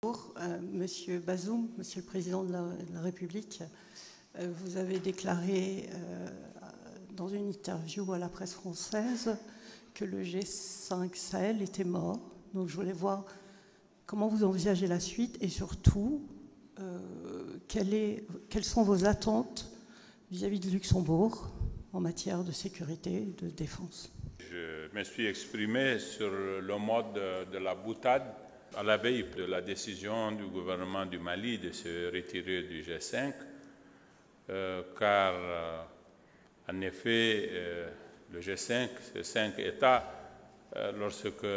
Bonjour, Monsieur Bazoum, Monsieur le Président de la République, vous avez déclaré dans une interview à la presse française que le G5 Sahel était mort. Donc je voulais voir comment vous envisagez la suite et surtout quelles sont vos attentes vis-à-vis de Luxembourg en matière de sécurité et de défense. Je me suis exprimé sur le mode de la boutade à la veille de la décision du gouvernement du Mali de se retirer du G5, car en effet, le G5, c'est 5 États, lorsque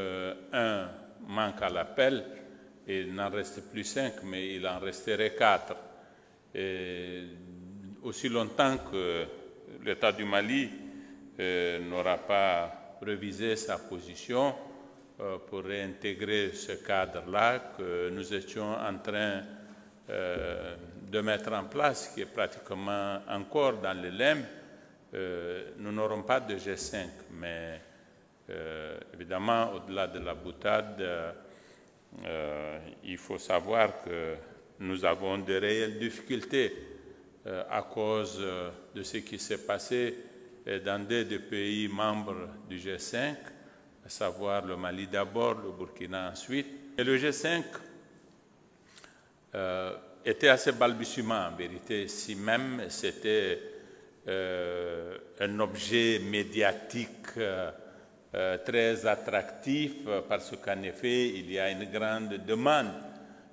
un manque à l'appel, il n'en reste plus 5, mais il en resterait 4. Et aussi longtemps que l'État du Mali n'aura pas révisé sa position pour réintégrer ce cadre-là que nous étions en train de mettre en place, qui est pratiquement encore dans les limbes, nous n'aurons pas de G5. Mais évidemment, au-delà de la boutade, il faut savoir que nous avons de réelles difficultés à cause de ce qui s'est passé dans des pays membres du G5, à savoir le Mali d'abord, le Burkina ensuite. Et le G5 était assez balbutiement en vérité, si même c'était un objet médiatique très attractif, parce qu'en effet, il y a une grande demande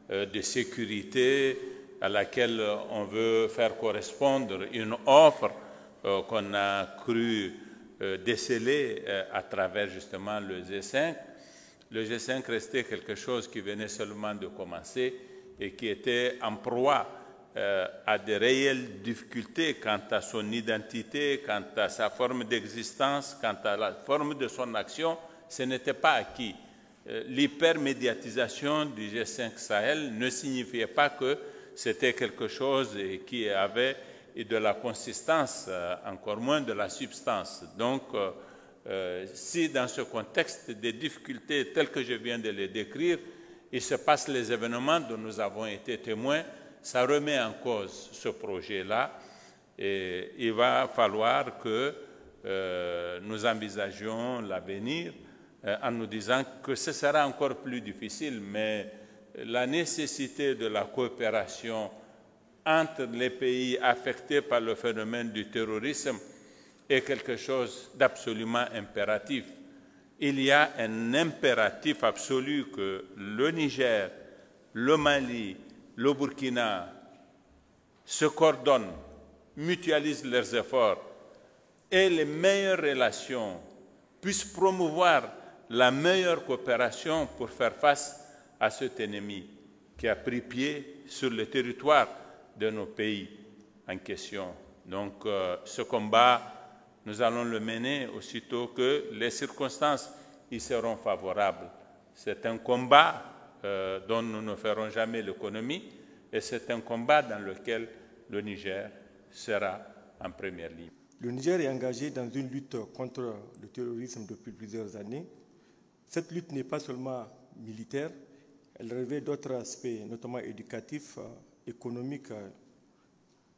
de sécurité à laquelle on veut faire correspondre une offre qu'on a cru déceler à travers justement le G5. Le G5 restait quelque chose qui venait seulement de commencer et qui était en proie à de réelles difficultés quant à son identité, quant à sa forme d'existence, quant à la forme de son action. Ce n'était pas acquis. L'hypermédiatisation du G5 Sahel ne signifiait pas que c'était quelque chose qui avait de la consistance, encore moins de la substance. Donc, si dans ce contexte des difficultés telles que je viens de les décrire, il se passe les événements dont nous avons été témoins, ça remet en cause ce projet-là et il va falloir que nous envisagions l'avenir en nous disant que ce sera encore plus difficile, mais la nécessité de la coopération entre les pays affectés par le phénomène du terrorisme est quelque chose d'absolument impératif. Il y a un impératif absolu que le Niger, le Mali, le Burkina se coordonnent, mutualisent leurs efforts et les meilleures relations puissent promouvoir la meilleure coopération pour faire face à cet ennemi qui a pris pied sur le territoire de nos pays en question. Donc ce combat, nous allons le mener aussitôt que les circonstances y seront favorables. C'est un combat dont nous ne ferons jamais l'économie et c'est un combat dans lequel le Niger sera en première ligne. Le Niger est engagé dans une lutte contre le terrorisme depuis plusieurs années. Cette lutte n'est pas seulement militaire, elle revêt d'autres aspects, notamment éducatifs, économiques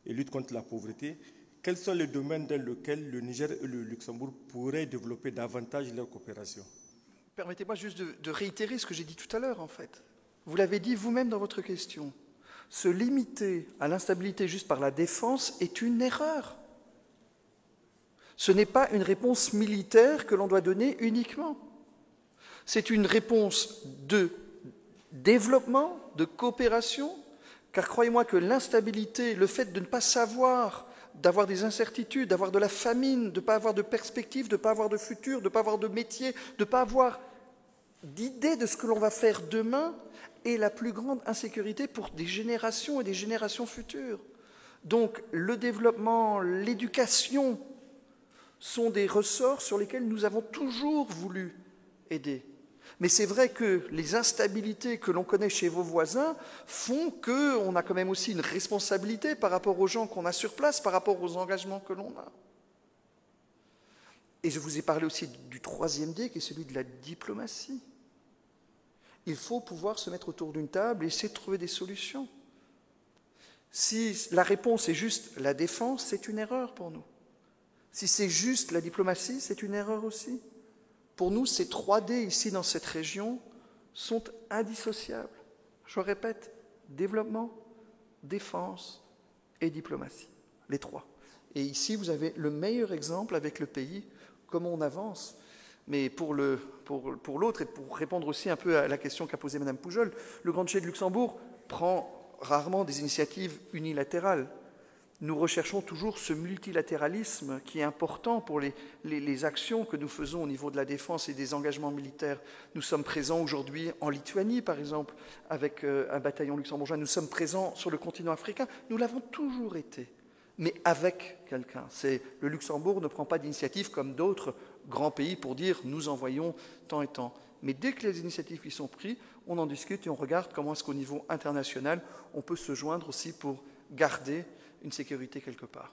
et lutte contre la pauvreté. Quels sont les domaines dans lesquels le Niger et le Luxembourg pourraient développer davantage leur coopération? Permettez-moi juste de réitérer ce que j'ai dit tout à l'heure, en fait. Vous l'avez dit vous-même dans votre question. Se limiter à l'instabilité juste par la défense est une erreur. Ce n'est pas une réponse militaire que l'on doit donner uniquement. C'est une réponse de développement, de coopération, car croyez-moi que l'instabilité, le fait de ne pas savoir, d'avoir des incertitudes, d'avoir de la famine, de ne pas avoir de perspective, de ne pas avoir de futur, de ne pas avoir de métier, de ne pas avoir d'idée de ce que l'on va faire demain, est la plus grande insécurité pour des générations et des générations futures. Donc le développement, l'éducation sont des ressorts sur lesquels nous avons toujours voulu aider. Mais c'est vrai que les instabilités que l'on connaît chez vos voisins font qu'on a quand même aussi une responsabilité par rapport aux gens qu'on a sur place, par rapport aux engagements que l'on a. Et je vous ai parlé aussi du troisième D, qui est celui de la diplomatie. Il faut pouvoir se mettre autour d'une table et essayer de trouver des solutions. Si la réponse est juste la défense, c'est une erreur pour nous. Si c'est juste la diplomatie, c'est une erreur aussi. Pour nous, ces 3D ici dans cette région sont indissociables. Je répète, développement, défense et diplomatie, les trois. Et ici, vous avez le meilleur exemple avec le pays, comment on avance. Mais pour l'autre, et pour répondre aussi un peu à la question qu'a posée Mme Poujol, le Grand Duché de Luxembourg prend rarement des initiatives unilatérales. Nous recherchons toujours ce multilatéralisme qui est important pour les actions que nous faisons au niveau de la défense et des engagements militaires. Nous sommes présents aujourd'hui en Lituanie, par exemple, avec un bataillon luxembourgeois. Nous sommes présents sur le continent africain. Nous l'avons toujours été, mais avec quelqu'un. Le Luxembourg ne prend pas d'initiative comme d'autres grands pays pour dire « nous envoyons tant et tant ». Mais dès que les initiatives y sont prises, on en discute et on regarde comment est-ce qu'au niveau international, on peut se joindre aussi pour garder une sécurité quelque part.